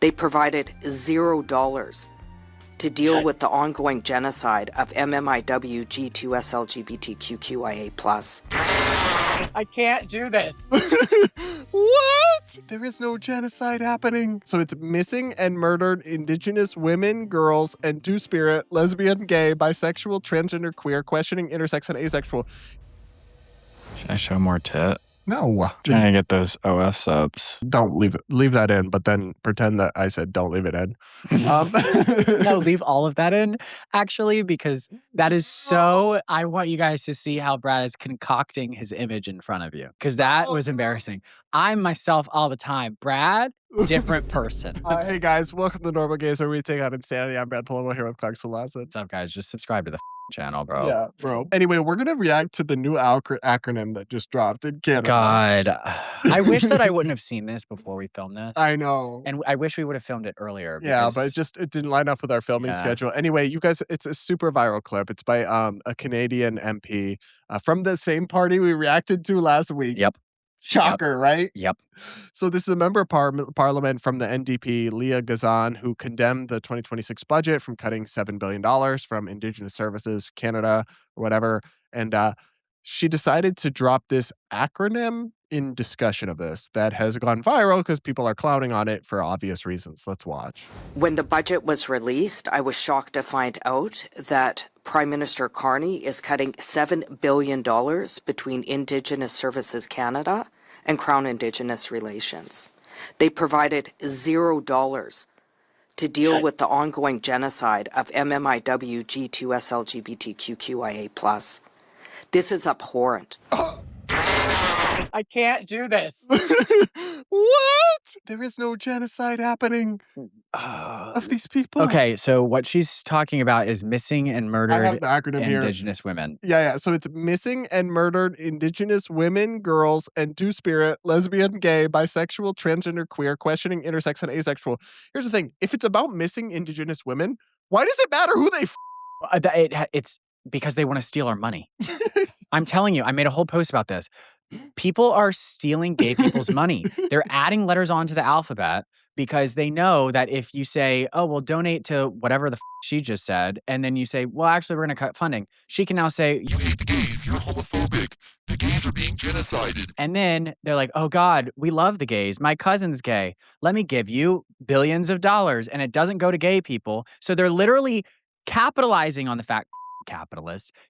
They provided $0 to deal with the ongoing genocide of MMIW G2S LGBTQIA+. I can't do this. What? There is no genocide happening. So it's missing and murdered Indigenous women, girls, and two-spirit, lesbian, gay, bisexual, transgender, queer, questioning, intersex, and asexual. Should I show more tit? No. Trying to get those OF subs. Don't leave that in, but then pretend that I said don't leave it in. No, leave all of that in, actually, because that is so... I want you guys to see how Brad is concocting his image in front of you, because that was embarrassing. I'm myself all the time. Brad, different person. Hey guys, welcome to Normal Gays, where we take on insanity. I'm Brad Polumbo here with Clarkson Lawson. What's up, guys? Just subscribe to the channel, bro. Yeah, bro. Anyway, we're going to react to the new acronym that just dropped in Canada. God, I wish that I wouldn't have seen this before we filmed this. I know. And I wish we would have filmed it earlier. Yeah, but it didn't line up with our filming schedule. Anyway, you guys, it's a super viral clip. It's by a Canadian MP from the same party we reacted to last week. Yep. Shocker, right? Yep. So this is a member of parliament from the NDP, Leah Gazan, who condemned the 2026 budget from cutting $7 billion from Indigenous Services Canada or whatever. And she decided to drop this acronym in discussion of this that has gone viral because people are clowning on it for obvious reasons. Let's watch. When the budget was released, I was shocked to find out that Prime Minister Carney is cutting $7 billion between Indigenous Services Canada and Crown Indigenous Relations. They provided $0 to deal with the ongoing genocide of MMIW G2S LGBTQIA+. This is abhorrent. I can't do this. What? There is no genocide happening of these people. Okay, so what she's talking about is missing and murdered I have the acronym Indigenous women. Yeah. So it's missing and murdered Indigenous women, girls, and two-spirit, lesbian, gay, bisexual, transgender, queer, questioning, intersex, and asexual. Here's the thing. If it's about missing Indigenous women, why does it matter who they It's because they want to steal our money. I'm telling you, I made a whole post about this. People are stealing gay people's money. They're adding letters onto the alphabet because they know that if you say, oh, well, donate to whatever the she just said, and then you say, well, actually, we're going to cut funding, she can now say, you hate the gays, you're homophobic, the gays are being genocided. And then they're like, oh, God, we love the gays. My cousin's gay. Let me give you billions of dollars. And it doesn't go to gay people. So they're literally capitalizing on the fact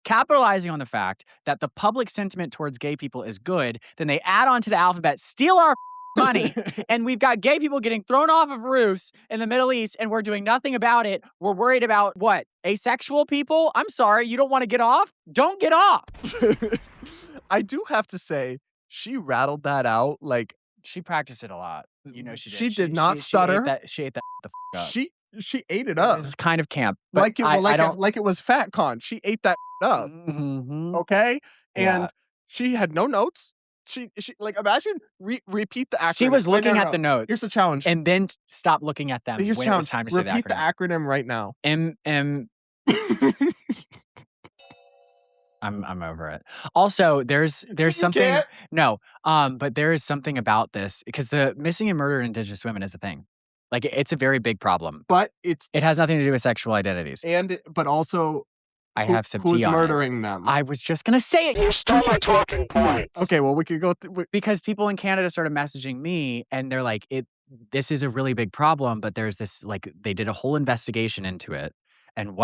capitalizing on the fact that the public sentiment towards gay people is good. Then they add on to the alphabet, steal our money, and we've got gay people getting thrown off of roofs in the Middle East, and we're doing nothing about it. We're worried about what? Asexual people? I'm sorry, you don't want to get off? Don't get off. I do have to say, she rattled that out like she practiced it a lot. You know she did. She did not stutter. She ate that the up. She ate it up. It's kind of camp. Like it was fat con. She ate that up. Mm-hmm. Okay? And she had no notes. She like, imagine, repeat the acronym. She was looking at the notes. Here's the challenge. And then stop looking at them. Here's the challenge. It was time to say the acronym. Repeat the acronym right now. I'm over it. Also, there's something. No, but there is something about this because the missing and murdered Indigenous women is the thing. Like, it's a very big problem. But it has nothing to do with sexual identities. But also, I have some who's tea on murdering them? I was just gonna say it. You stole my talking points. Okay, well, we could go because people in Canada started messaging me, and they're like, this is a really big problem, but there's this, like, they did a whole investigation into it, and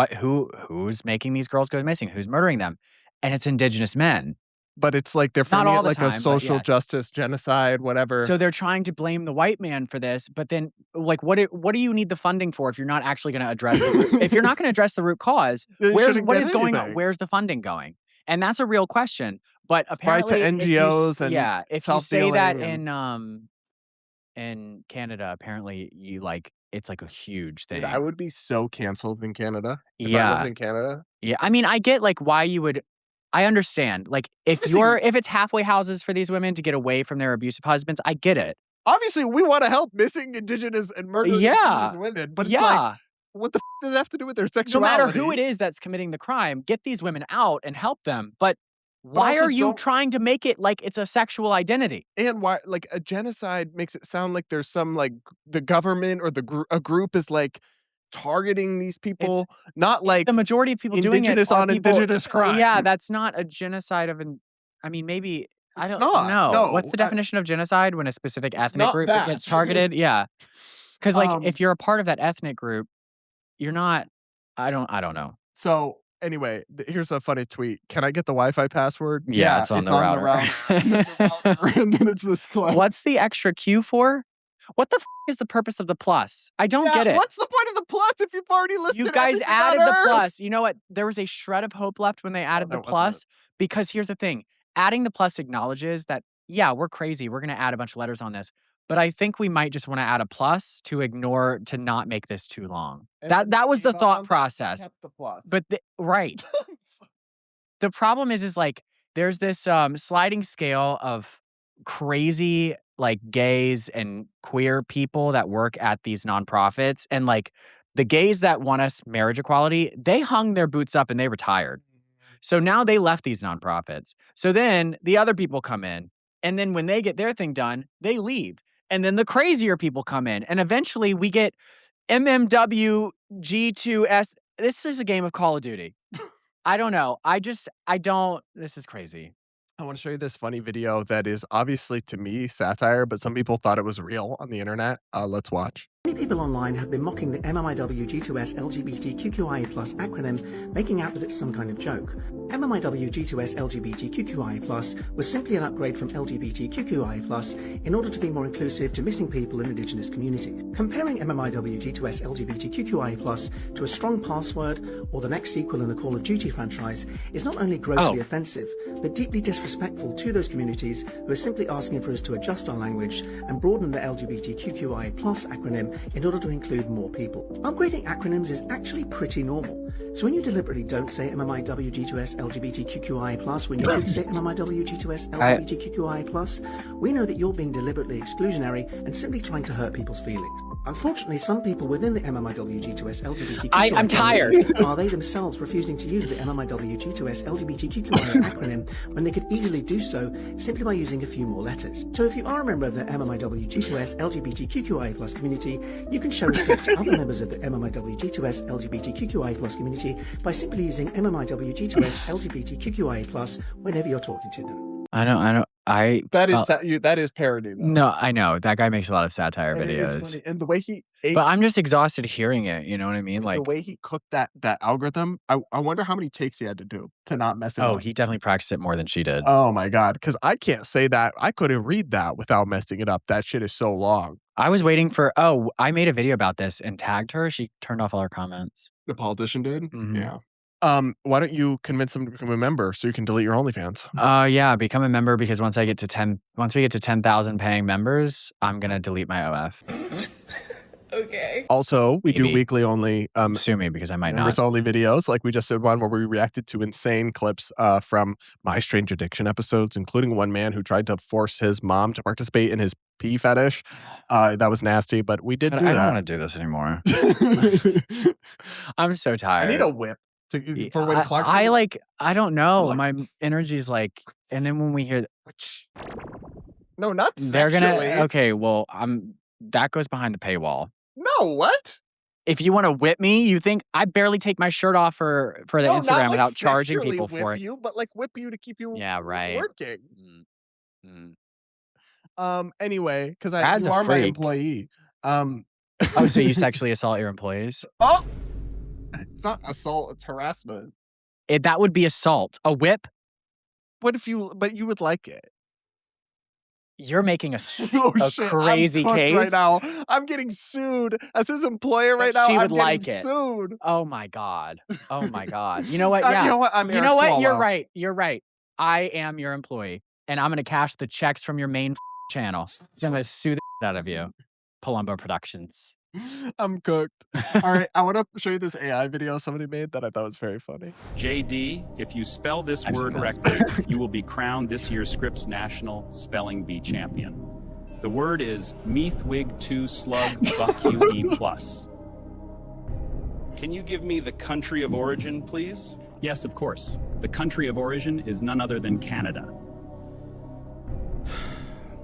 who's making these girls go missing? Who's murdering them? And it's Indigenous men. But it's like they're framing it like a social justice genocide, whatever. So they're trying to blame the white man for this, but then, like, what do you need the funding for if you're not actually going to address if you're not going to address the root cause? What is going on? Where's the funding going? And that's a real question. But apparently, right, to NGOs and if you say that in Canada, apparently it's like a huge thing. Dude, I would be so canceled in Canada. If I lived in Canada. Yeah, I mean, I get like why you would. I understand. Like, if it's halfway houses for these women to get away from their abusive husbands, I get it. Obviously, we want to help missing Indigenous and murdered Indigenous women, but it's like, what the does it have to do with their sexuality? No matter who it is that's committing the crime, get these women out and help them. But Why also are you don't- trying to make it like it's a sexual identity? And why, like, a genocide makes it sound like there's some, like, the government or a group is, like, targeting these people, not like The majority of people doing it indigenous are on people, indigenous crime. Yeah, that's not a genocide of an. I mean, maybe I It's don't not. know. No, What's the definition of genocide when a specific ethnic not group that. gets targeted? Yeah, because like if Um, you're a part of that ethnic group, you're not. I don't know. So anyway, here's a funny tweet. Can I get the Wi-Fi password? Yeah, it's on the router. And then it's this clip. What's the extra Q for? What the is the purpose of the plus? I don't get it. What's the point of the plus if you've already listed You guys everything added on the Earth? plus. You know what? There was a shred of hope left when they added the there wasn't. plus, because here's the thing. Adding the plus acknowledges that, yeah, we're crazy. We're going to add a bunch of letters on this. But I think we might just want to add a plus to not make this too long. And That was the Elon thought process. kept the plus. But right. The problem is like there's this sliding scale of crazy like gays and queer people that work at these nonprofits, and like the gays that want us marriage equality, they hung their boots up and they retired. So now they left these nonprofits. So then the other people come in, and then when they get their thing done, they leave. And then the crazier people come in, and eventually we get MMW G2S. This is a game of Call of Duty. I don't know. This is crazy. I want to show you this funny video that is obviously to me satire, but some people thought it was real on the internet. Let's watch. Many people online have been mocking the MMIW G2S LGBTQIA+ acronym, making out that it's some kind of joke. MMIW G2S LGBTQIA+ was simply an upgrade from LGBTQIA+ in order to be more inclusive to missing people in Indigenous communities. Comparing MMIW G2S LGBTQIA+ to a strong password or the next sequel in the Call of Duty franchise is not only grossly offensive, but deeply disrespectful to those communities who are simply asking for us to adjust our language and broaden the LGBTQIA+ acronym in order to include more people. Upgrading acronyms is actually pretty normal. So when you deliberately don't say MMIW G2S LGBTQIA+, when you do say MMIW G2S LGBTQIA+, we know that you're being deliberately exclusionary and simply trying to hurt people's feelings. Unfortunately, some people within the MMIW G2S LGBTQIA+, I'm tired. Are they themselves refusing to use the MMIW G2S LGBTQIA acronym when they could easily do so simply by using a few more letters. So if you are a member of the MMIW G2S LGBTQIA+ community, you can show respect to other members of the MMIW G2S LGBTQIA+ community by simply using MMIW G2S LGBTQIA+ whenever you're talking to them. That is parody, though. No, I know. That guy makes a lot of satire And it is videos. funny. And the way he ate, But I'm just exhausted hearing it. You know what I mean? the Like, way he cooked that algorithm, I wonder how many takes he had to do to not mess it up. he definitely practiced it more than she did. Oh my God. Because I can't say that. I couldn't read that without messing it up. That shit is so long. I was waiting for, I made a video about this and tagged her. She turned off all her comments. The politician did? Mhm. Yeah. Why don't you convince them to become a member so you can delete your OnlyFans? Yeah, become a member, because once we get to 10,000 paying members, I'm going to delete my OF. Okay. Also, we do Maybe. weekly only Sue me, because I might not. members only videos. Like we just did one where we reacted to insane clips from My Strange Addiction episodes, including one man who tried to force his mom to participate in his pee fetish. That was nasty, but we did But do I that. don't want to do this anymore. I'm so I tired. need a whip for when Clarkson. I don't know. Like- My energy's like, and then when we hear, No, not they're sexually. gonna. Okay, well, that goes behind the paywall. No, what? If you want to whip me, you think I barely take my shirt off for the No, not Instagram like without charging sexually people whip for it. you, but like whip you to keep you Yeah, right. working. Mm. Anyway, because Brad's you a are my freak. employee. Oh, so you sexually assault your employees? Oh, it's not assault; it's harassment. That would be assault. A whip? But you would like it. You're making a Oh, a shit, crazy I'm cooked case right now. I'm getting sued as his employer right That now. she I'm would like getting it. sued. Oh my God. Oh my God. You know what? You Yeah. know what? I'm You Eric know what? You're Swallow. right. You're right. I am your employee, and I'm gonna cash the checks from your main channel. I'm gonna sue the out of you, Polumbo Productions. I'm cooked. All right, I want to show you this AI video somebody made that I thought was very funny. JD, if you spell this I've word seen this. correctly, you will be crowned this year's Scripps National Spelling Bee Champion. The word is Meathwig2 Slug Buck UE+. Can you give me the country of origin, please? Yes, of course. The country of origin is none other than Canada.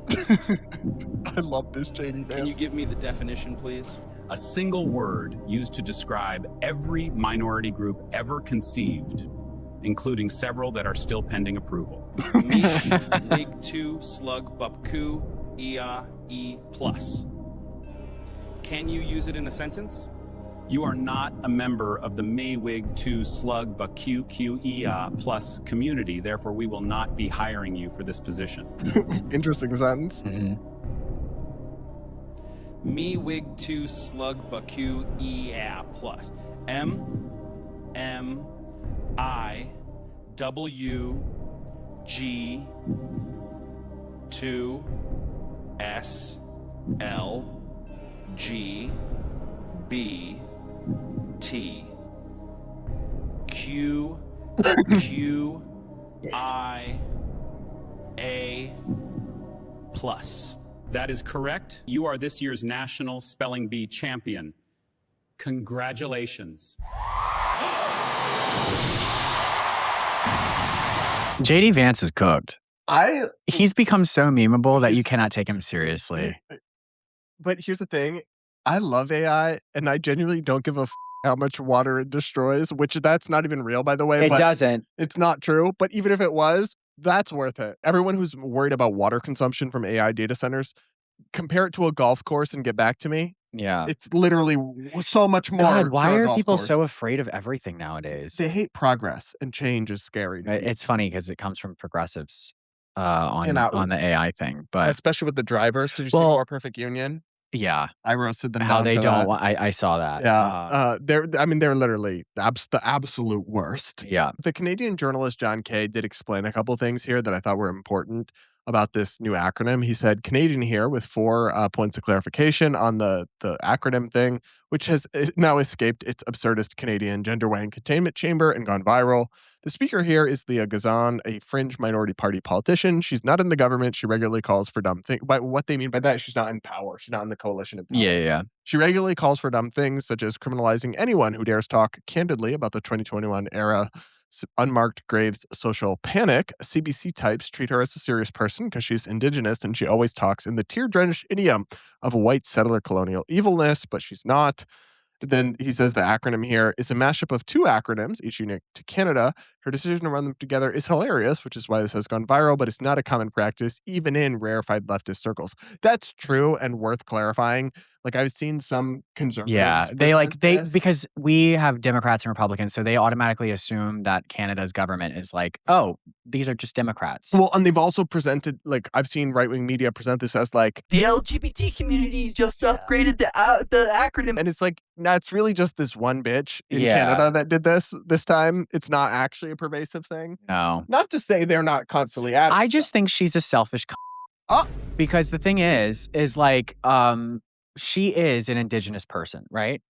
I love this, JD Vance. Can you give me the definition, please? A single word used to describe every minority group ever conceived, including several that are still pending approval. Mish, Big 2, Slug, Bupku, Ia, E+. Can you use it in a sentence? You are not a member of the Maywig 2 Slug QQEA plus community, therefore we will not be hiring you for this position. Interesting sentence. Mhm. Me Wig 2 Slug Baku Ea plus MMIW G 2 S L G B T Q Q I A plus. That is correct. You are this year's National Spelling Bee champion. Congratulations. JD Vance is cooked. He's become so memeable that you cannot take him seriously. But here's the thing. I love AI, and I genuinely don't give a how much water it destroys, which that's not even real, by the way. It but doesn't. It's not true. But even if it was, that's worth it. Everyone who's worried about water consumption from AI data centers, compare it to a golf course and get back to me. Yeah. It's literally so much more. God, why for a are golf people course. so afraid of everything nowadays? They hate progress, and change is scary. to people. It's funny because it comes from progressives And on the AI thing. But especially with the drivers. Did you see Well- More Perfect Union? yeah, I roasted them how down they for don't that. want, I saw that. Yeah, they're literally the absolute worst. Yeah. The Canadian journalist John Kay did explain a couple things here that I thought were important about this new acronym. He said Canadian here with 4 points of clarification on the acronym thing, which has now escaped its absurdist Canadian gender weighing containment chamber and gone viral. The speaker here is Leah Gazan, a fringe minority party politician. She's not in the government. She regularly calls for dumb things. But what they mean by that, she's not in power. She's not in the coalition in power. Yeah. She regularly calls for dumb things, such as criminalizing anyone who dares talk candidly about the 2021 era unmarked graves social panic. CBC types treat her as a serious person because she's indigenous and she always talks in the tear-drenched idiom of white settler colonial evilness, but she's not. Then he says the acronym here is a mashup of 2 acronyms, each unique to Canada. Her decision to run them together is hilarious, which is why this has gone viral, but it's not a common practice, even in rarefied leftist circles. That's true and worth clarifying. Like, I've seen some conservatives. Yeah, present this. because we have Democrats and Republicans, so they automatically assume that Canada's government is like, oh, these are just Democrats. Well, and they've also presented, like, I've seen right-wing media present this as like, The LGBT community just upgraded the acronym. and it's like, that's really just this one bitch in Yeah. Canada that did this time. It's not actually a pervasive thing. No, Not to say they're not constantly at it. I just think she's a selfish. Oh. Because the thing is like, she is an indigenous person, right?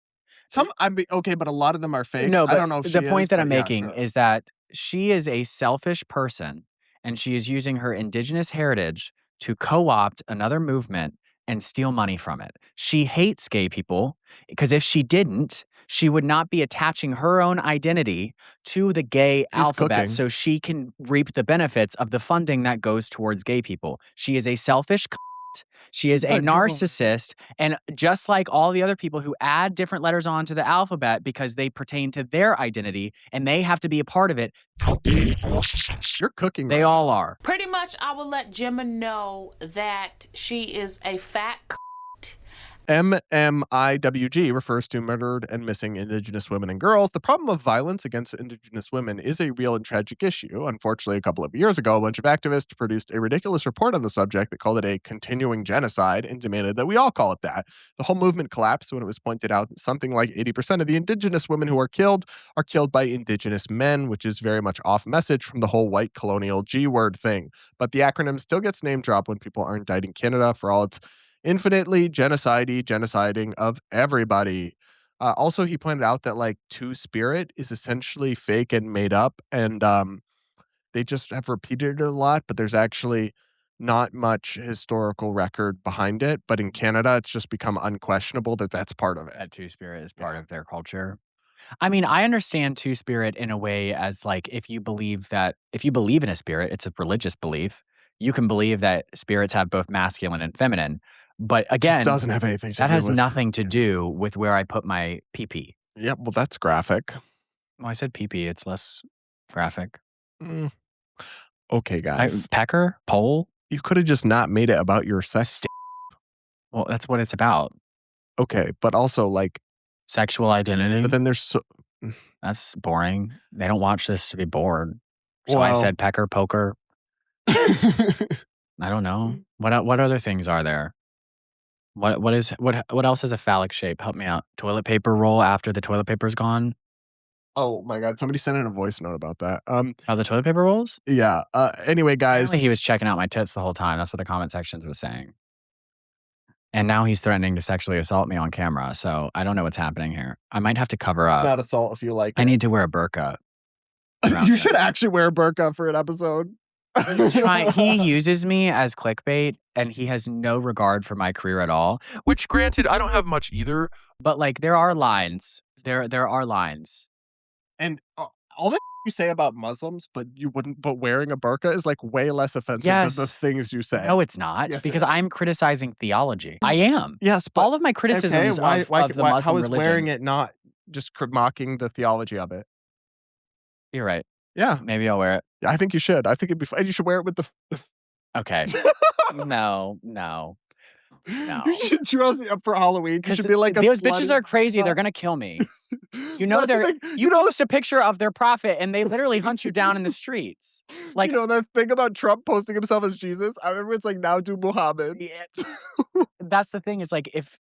Okay, but a lot of them are fake. No, I but don't know if the she point is, that but I'm yeah, making sure. is that she is a selfish person and she is using her indigenous heritage to co-opt another movement and steal money from it. She hates gay people because if she didn't, she would not be attaching her own identity to the gay alphabet cooking. so she can reap the benefits of the funding that goes towards gay people. She is a selfish She is a But people- narcissist, and just like all the other people who add different letters onto the alphabet because they pertain to their identity and they have to be a part of it, You're cooking. they right all are. Pretty much, I will let Gemma know that she is a fat MMIWG refers to murdered and missing Indigenous women and girls. The problem of violence against Indigenous women is a real and tragic issue. Unfortunately, a couple of years ago, a bunch of activists produced a ridiculous report on the subject that called it a continuing genocide and demanded that we all call it that. The whole movement collapsed when it was pointed out that something like 80% of the Indigenous women who are killed by Indigenous men, which is very much off message from the whole white colonial G word thing. But the acronym still gets name dropped when people are indicting Canada for all its infinitely genociding of everybody. Also, he pointed out that like Two-Spirit is essentially fake and made up, and they just have repeated it a lot, but there's actually not much historical record behind it. But in Canada, it's just become unquestionable that that's part of it. That Two-Spirit is part of their culture. I mean, I understand two-spirit in a way as like if you believe in a spirit, it's a religious belief. You can believe that spirits have both masculine and feminine. But It just again, doesn't have anything to that do has with nothing to do with where I put my pee-pee. Yep, well, that's graphic. Well, I said pee-pee. It's less graphic. Mm. Okay, guys. Pecker? Pole? You could have just not made it about your sex. Well, that's what it's about. Okay, but also like sexual identity. But then there's that's boring. They don't watch this to be bored. So I said pecker, poker. I don't know. What other things are there? What else is a phallic shape? Help me out. Toilet paper roll after the toilet paper's gone. Oh my God! Somebody sent in a voice note about that. How the toilet paper rolls? Yeah. Anyway, guys, apparently he was checking out my tits the whole time. That's what the comment sections was saying. And now he's threatening to sexually assault me on camera. So I don't know what's happening here. I might have to cover up. It's not assault if you like. I need to wear a burqa. You should actually wear a burqa for an episode. He uses me as clickbait, and he has no regard for my career at all. Which, granted, I don't have much either. But like, there are lines. There are lines. And all that you say about Muslims, but you wouldn't. But wearing a burqa is like way less offensive than the things you say. No, it's not. Yes, because I'm criticizing theology. I am. Yes, but all of my criticisms of the Muslim how is religion. wearing it not just mocking the theology of it? You're right. Yeah, maybe I'll wear it. Yeah, I think you should. I think it'd be fun. You should wear it with the. Okay. No. You should dress up for Halloween. You should be like those bitches are crazy. They're gonna kill me. You know you post a picture of their prophet and they literally hunt you down in the streets. Like, you know the thing about Trump posting himself as Jesus? I remember it's like now do Muhammad. Yeah. That's the thing. It's like if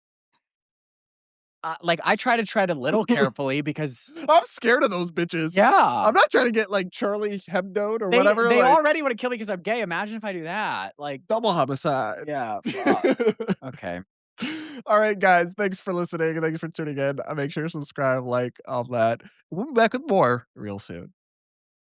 like I try to tread a little carefully because I'm scared of those bitches. Yeah. I'm not trying to get like Charlie Hebdo or whatever. They like, already want to kill me because I'm gay. Imagine if I do that. Like double homicide. Yeah. Okay. All right, guys. Thanks for listening. Thanks for tuning in. Make sure to subscribe, like, all that. We'll be back with more real soon.